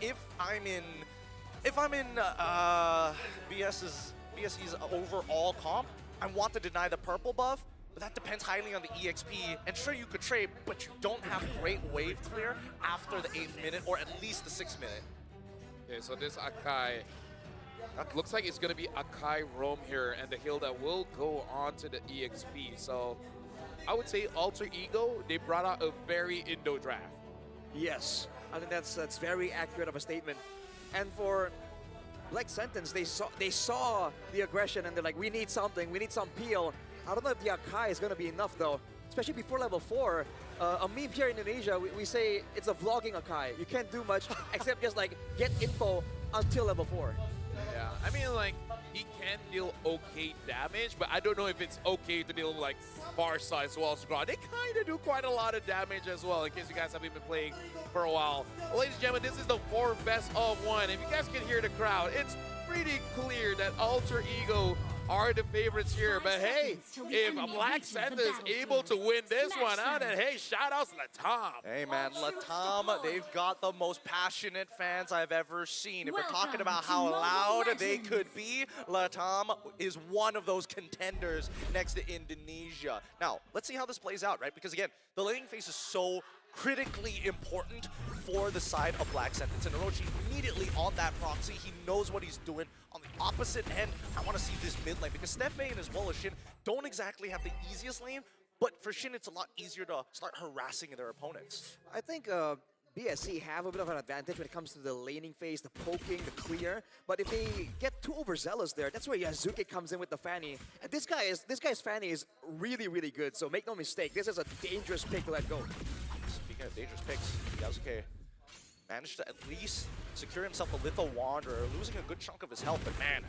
if I'm in BSE's overall comp, I want to deny the purple buff, but that depends highly on the EXP. And sure, you could trade, but you don't have great wave clear after the 8th minute, or at least the 6th minute. Okay, so this Akai, looks like it's going to be Akai roam here, and the heal that will go on to the EXP. So I would say Alter Ego, they brought out a very Indo draft. Yes, I think that's very accurate of a statement. And for Black Sentence, they saw the aggression and they're like, we need something, we need some peel. I don't know if the Akai is going to be enough though, especially before level 4. A meme here in Indonesia, we say it's a vlogging Akai. You can't do much except just like get info until level 4. Yeah, I mean, like, he can deal okay damage, but I don't know if it's okay to deal like Farsight as well as Grot. They kind of do quite a lot of damage as well, in case you guys haven't been playing for a while. Well, ladies and gentlemen, this is the 4 best of 1. If you guys can hear the crowd, it's pretty clear that Alter Ego are the favorites here. But hey, if Black Santa is able to win this one out, then hey, shout outs to Latam. Hey man, Latam, they've got the most passionate fans I've ever seen. If we're talking about how loud they could be, Latam is one of those contenders next to Indonesia. Now, let's see how this plays out, right? Because again, the laning phase is so critically important for the side of Black Sentence. And Orochi immediately on that proxy, he knows what he's doing. On the opposite end, I want to see this mid lane, because Stefan as well as Shin don't exactly have the easiest lane, but for Shin it's a lot easier to start harassing their opponents. I think BSC have a bit of an advantage when it comes to the laning phase, the poking, the clear. But if they get too overzealous there, that's where Yasuke comes in with the Fanny. And this guy's Fanny is really, really good. So make no mistake, this is a dangerous pick to let go. Speaking of dangerous picks, Yasuke managed to at least secure himself a Litho Wanderer, losing a good chunk of his health. But man,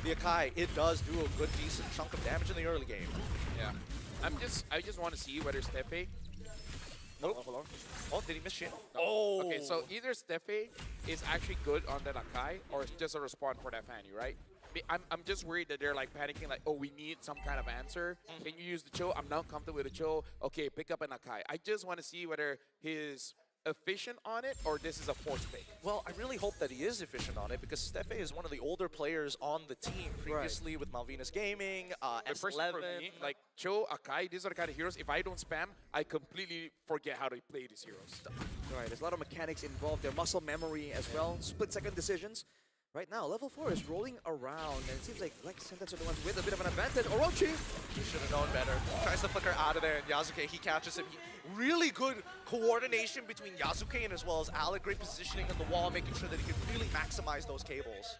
the Akai, it does do a good, decent chunk of damage in the early game. Yeah, I just want to see whether Stefe. Nope. Oh, did he miss Shin? No. Oh. Okay, so either Stefe is actually good on that Akai, or it's just a respawn for that Fanny, right? I'm just worried that they're like panicking, like, oh, we need some kind of answer. Can you use the Cho? I'm not comfortable with the Cho. Okay, pick up an Akai. I just want to see whether he's efficient on it or this is a forced pick. Well, I really hope that he is efficient on it, because Stefe is one of the older players on the team previously with Malvinas Gaming, S11. For me, like Cho, Akai, these are the kind of heroes. If I don't spam, I completely forget how to play these heroes. Right, there's a lot of mechanics involved. Their muscle memory as well, split-second decisions. Right now, level 4 is rolling around, and it seems like Black Sentence are the ones with a bit of an advantage. Orochi! He should have known better. Tries to flicker out of there, and Yasuke, he catches him. Really good coordination between Yasuke and as well as Alec. Great positioning on the wall, making sure that he can really maximize those cables.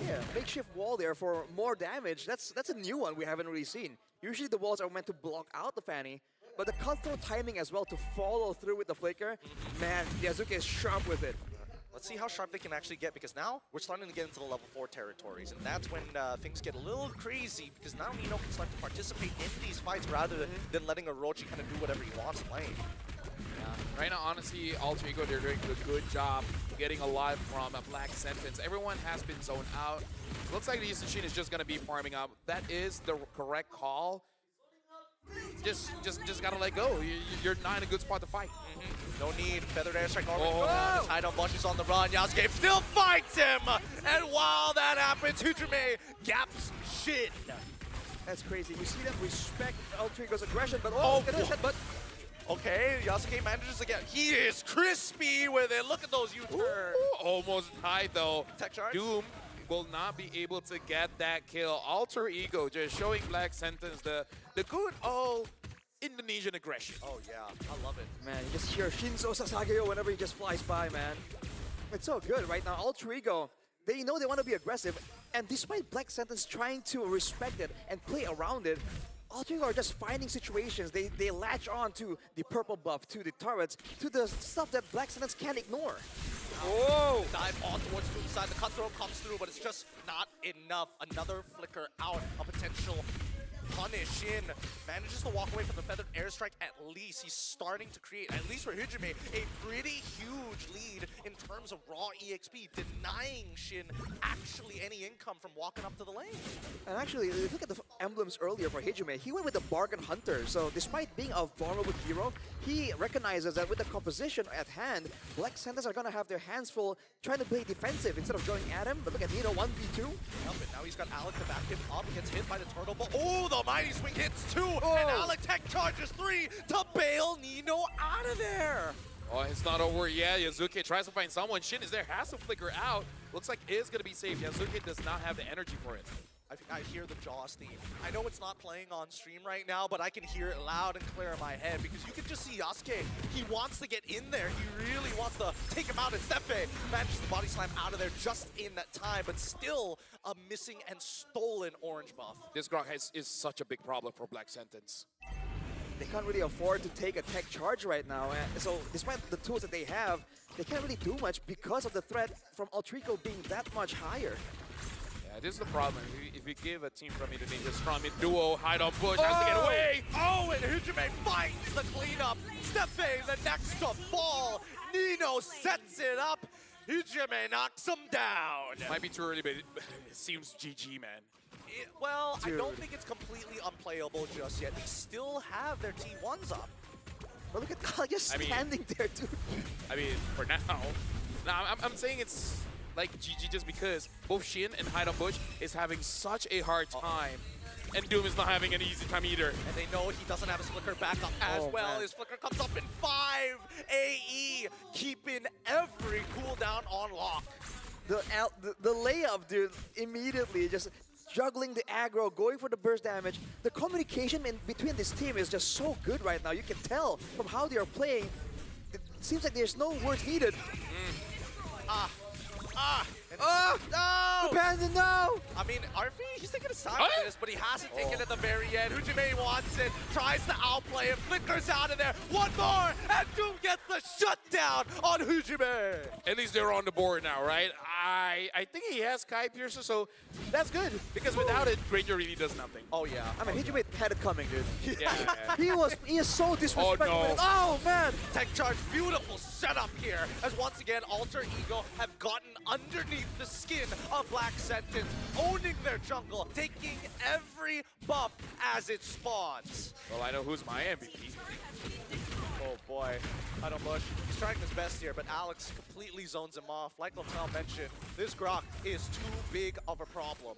Yeah, makeshift wall there for more damage. That's a new one we haven't really seen. Usually the walls are meant to block out the Fanny, but the cutthroat timing as well to follow through with the flicker, man, Yasuke is sharp with it. Let's see how sharp they can actually get, because now we're starting to get into the level 4 territories, and that's when things get a little crazy, because now Nino can start to participate in these fights rather than letting Orochi kind of do whatever he wants in lane. Yeah. Right now, honestly, Alter Ego, they're doing a good job getting a lot from a Black Sentence. Everyone has been zoned out. Looks like the Yushin is just going to be farming up. That is the correct call. Just gotta let go. You're not in a good spot to fight. No need. Feathered airstrike already. Tied on Bush is on the run. Yasuke still fights him. And while that happens, Hujume gaps Shin. That's crazy. You see them respect Alter Ego's aggression, but but okay, Yasuke manages again. He is crispy with it. Look at those U-turns. Almost died though. Tech charge. Doom will not be able to get that kill. Alter Ego just showing Black Sentence the good old Indonesian aggression. Oh yeah, I love it. Man, you just hear Shinzo Sasageo whenever he just flies by, man. It's so good right now. Alter Ego, they know they want to be aggressive, and despite Black Sentence trying to respect it and play around it, Alter Ego are just finding situations. They latch on to the purple buff, to the turrets, to the stuff that Black Sentence can't ignore. Oh! Dive on towards the side. The cutthroat comes through, but it's just not enough. Another flicker out. A potential punish. Shin manages to walk away from the feathered airstrike at least. He's starting to create, at least for Hijime, a pretty huge lead in terms of raw EXP, denying Shin actually any income from walking up to the lane. And actually, if you look at the emblems earlier for Hijime, he went with the Bargain Hunter. So despite being a vulnerable hero, he recognizes that with the composition at hand, Black Santas are going to have their hands full trying to play defensive instead of going at him. But look at Nino 1v2. Yep, and now he's got Alec to back him up, gets hit by the turtle ball. Oh, the mighty swing hits 2, and Alec tech charges 3 to bail Nino out of there. Oh, it's not over yet. Yazuki tries to find someone. Shin is there, has to flicker out. Looks like it is going to be safe. Yazuki does not have the energy for it. I hear the Jaws theme. I know it's not playing on stream right now, but I can hear it loud and clear in my head because you can just see Yasuke. He wants to get in there. He really wants to take him out. And Stefe manages the body slam out of there just in that time, but still a missing and stolen orange buff. This Grok is such a big problem for Black Sentence. They can't really afford to take a tech charge right now. And so despite the tools that they have, they can't really do much because of the threat from Altrico being that much higher. Yeah, this is the problem. If you give a team from Indonesia strong mid duo, hide on bush, has to get away. Oh, and Hijime finds the cleanup. Stefe, the next to fall. Nino sets it up. Hijime knocks him down. Might be too early, but it seems GG, man. Well, Dude. I don't think it's completely unplayable just yet. They still have their T1s up. But look at Kyle just standing there, dude. I mean, for now. Now, I'm saying it's like GG just because both Shin and Hide on Bush is having such a hard time. And Doom is not having an easy time either. And they know he doesn't have his flicker back up as well. Man. His flicker comes up in 5 AE, keeping every cooldown on lock. The layup, dude, immediately just juggling the aggro, going for the burst damage. The communication in between this team is just so good right now. You can tell from how they are playing. It seems like there's no words needed. No! Abandon, no! I mean, RV, he's taking his time with this, but he hasn't taken it at the very end. Hijime wants it, tries to outplay him, flickers out of there. One more, and Doom gets the shutdown on Hijime. At least they're on the board now, right? I think he has Kai Piercer, so that's good. Because without it, Granger really does nothing. Oh, yeah. I mean, Hijime had it coming, dude. Yeah. He is so disrespectful. Oh, no. Oh, man! Tech charge, beautiful setup here, as once again, Alter Ego have gotten underneath the skin of Black Sentence, owning their jungle, taking every buff as it spawns. Well, I know who's my MVP. Oh boy, Idle Bush, he's trying his best here, but Alex completely zones him off. Like Latel mentioned, this Grok is too big of a problem.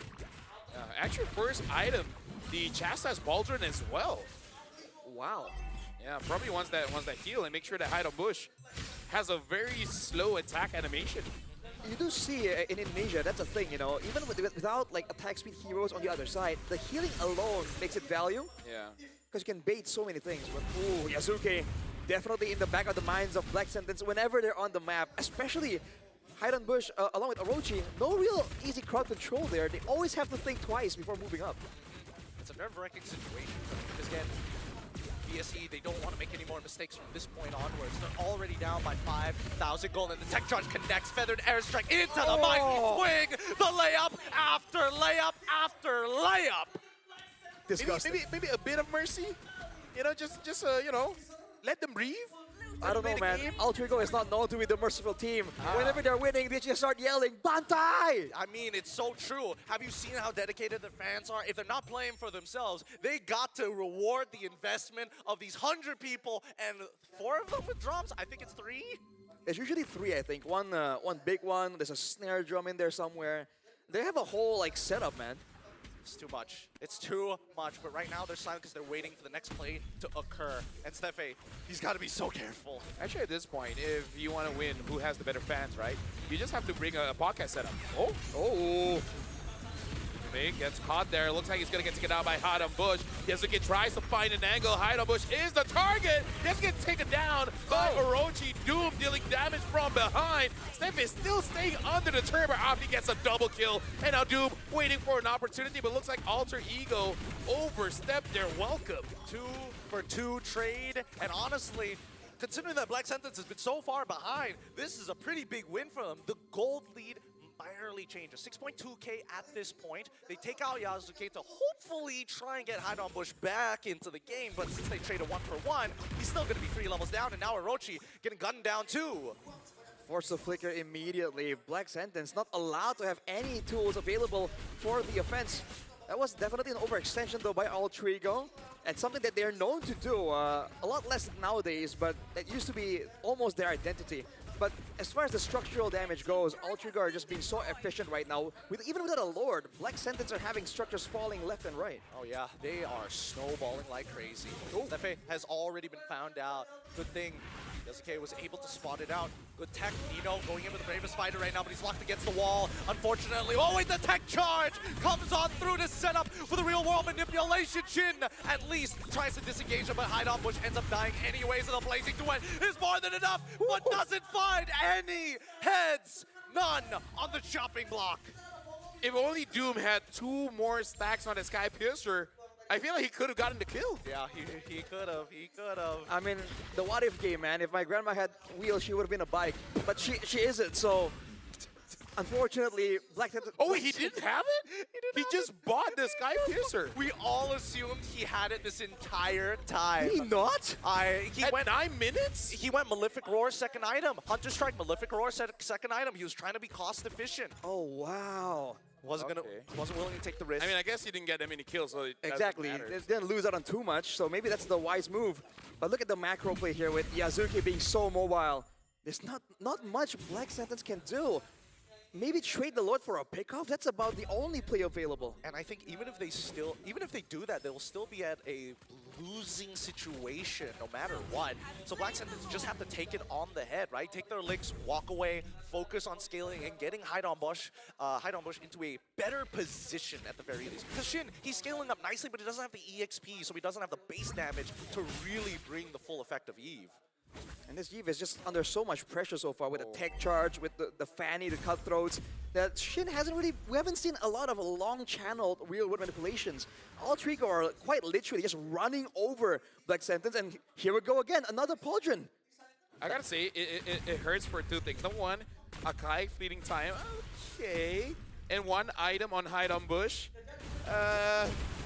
Actually, first item, the Chastise Baldrin as well. Wow. Yeah, probably wants that heal and make sure that Hide on Bush has a very slow attack animation. You do see in Indonesia, that's a thing, you know, even without like attack speed heroes on the other side, the healing alone makes it value. Yeah. Because you can bait so many things. But ooh, Yasuke, definitely in the back of the minds of Black Sentence whenever they're on the map, especially Hide on Bush along with Orochi. No real easy crowd control there. They always have to think twice before moving up. It's a nerve-wracking situation for them because again, BSE, they don't want to make any more mistakes from this point onwards. They're already down by 5,000 gold, and the tech charge connects. Feathered airstrike into the mighty swing. The layup after layup after layup. Disgusting. Maybe a bit of mercy. You know, just you know, let them breathe. I don't know, man. Game. Altrico is not known to be the merciful team. Whenever they're winning, they just start yelling, Bantai! I mean, it's so true. Have you seen how dedicated the fans are? If they're not playing for themselves, they got to reward the investment of these 100 people, and 4 of them with drums. I think it's 3. It's usually 3, I think. One big one. There's a snare drum in there somewhere. They have a whole like setup, man. It's too much. It's too much. But right now they're silent because they're waiting for the next play to occur. And Stefe, he's got to be so careful. Actually, at this point, if you want to win, who has the better fans, right? You just have to bring a podcast setup. Oh. Big gets caught there. Looks like he's going to get taken out by Hide on Bush. Yasuke tries to find an angle. Hide on Bush is the target. Just gets taken down by Orochi. Doom dealing damage from behind. Steph is still staying under the turret. Opti gets a double kill. And now Doom waiting for an opportunity, but looks like Alter Ego overstepped their welcome. 2 for 2 trade. And honestly, considering that Black Sentence has been so far behind, this is a pretty big win for them. The gold lead barely changes. 6.2k at this point. They take out Yasuke to hopefully try and get Bush back into the game, but since they trade a 1-for-1, he's still going to be 3 levels down, and now Orochi getting gunned down too. Force the flicker immediately. Black Sentence not allowed to have any tools available for the offense. That was definitely an overextension though by Altrigo, and something that they're known to do a lot less nowadays, but that used to be almost their identity. But as far as the structural damage goes, Altrigo are just being so efficient right now. Even without a Lord, Black Sentence are having structures falling left and right. Oh yeah, they are snowballing like crazy. Stefe has already been found out. Good thing Yasuke was able to spot it out. Good tech, Nino going in with the bravest fighter right now, but he's locked against the wall. Unfortunately, oh wait, the tech charge comes on through to set up for the real world manipulation. Shin at least tries to disengage him, but Bush ends up dying anyways, and the blazing duet is more than enough, but doesn't find any heads. None on the chopping block. If only Doom had 2 more stacks on the Sky Piercer, I feel like he could have gotten the kill. Yeah, he could have. He could have. I mean, the what if game, man. If my grandma had wheels, she would have been a bike. But she isn't, so unfortunately, Black Sentence. Oh wait, he didn't have it? He just bought the Sky Piercer. We all assumed he had it this entire time. Did he not? He At went 9 minutes? He went Malefic Roar second item. Hunter Strike, Malefic Roar second item. He was trying to be cost efficient. Oh wow. Wasn't willing to take the risk. I mean, I guess he didn't get that many kills, so it Exactly. doesn't matter. They didn't lose out on too much, so maybe that's the wise move. But look at the macro play here with Yasuke being so mobile. There's not much Black Sentence can do. Maybe trade the Lord for a pickoff. That's about the only play available. And I think even if they do that, they will still be at a losing situation no matter what. So Black Sentence just have to take it on the head, right? Take their licks, walk away, focus on scaling and getting Bush into a better position at the very least. Because Shin, he's scaling up nicely, but he doesn't have the EXP, so he doesn't have the base damage to really bring the full effect of Eve. And this Eve is just under so much pressure so far with the tech charge, with the Fanny, the cutthroats, that Shin we haven't seen a lot of long-channeled real-world manipulations. Altrigo are quite literally just running over Black Sentence, and here we go again, another Pauldron. I gotta say, it hurts for 2 things. Number 1, Akai fleeting time, okay. And 1 item on Bush.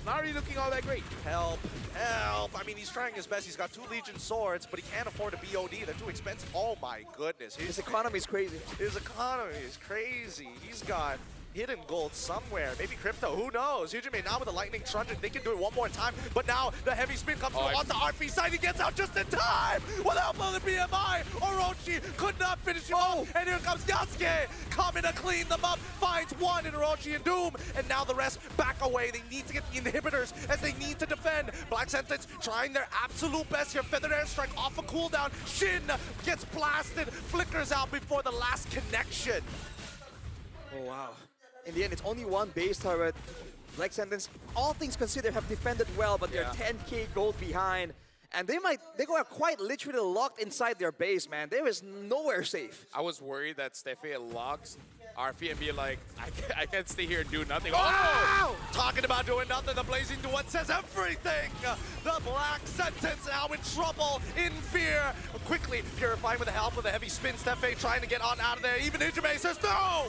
Not really looking all that great. Help, help. I mean, he's trying his best. He's got 2 Legion swords, but he can't afford a BOD. They're too expensive. Oh my goodness. His economy is crazy. His economy is crazy. He's got hidden gold somewhere. Maybe crypto, who knows? Hujime now with the lightning truncheon. They can do it one more time, but now the heavy spin comes on the RP side. He gets out just in time with help of the BMI. Orochi could not finish him off, and here comes Yasuke coming to clean them up. Finds 1 in Orochi and Doom, and now the rest back away. They need to get the inhibitors as they need to defend. Black Sentence trying their absolute best here. Feathered Airstrike off a cooldown. Shin gets blasted, flickers out before the last connection. Oh wow. In the end, it's only 1 base turret. Black Sentence, all things considered, have defended well, but they're 10k gold behind. And they are quite literally locked inside their base, man. There is nowhere safe. I was worried that Stefe locks RP and be like, I can't stay here and do nothing. Oh! Talking about doing nothing, the Blazing Duet says everything! The Black Sentence now in trouble, in fear. Quickly purifying with the help of the heavy spin. Stefe trying to get on out of there. Even Hujime says no!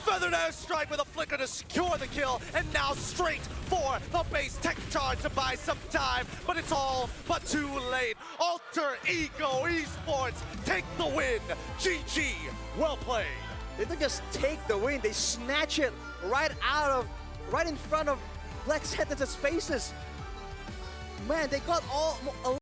Feathered Airstrike with a flicker to secure the kill, and now straight for the base tech charge to buy some time, but it's all but too late. Alter Ego Esports take the win. GG, well played. They didn't just take the win, they snatch it right in front of Black Sentence's faces. Man, they got all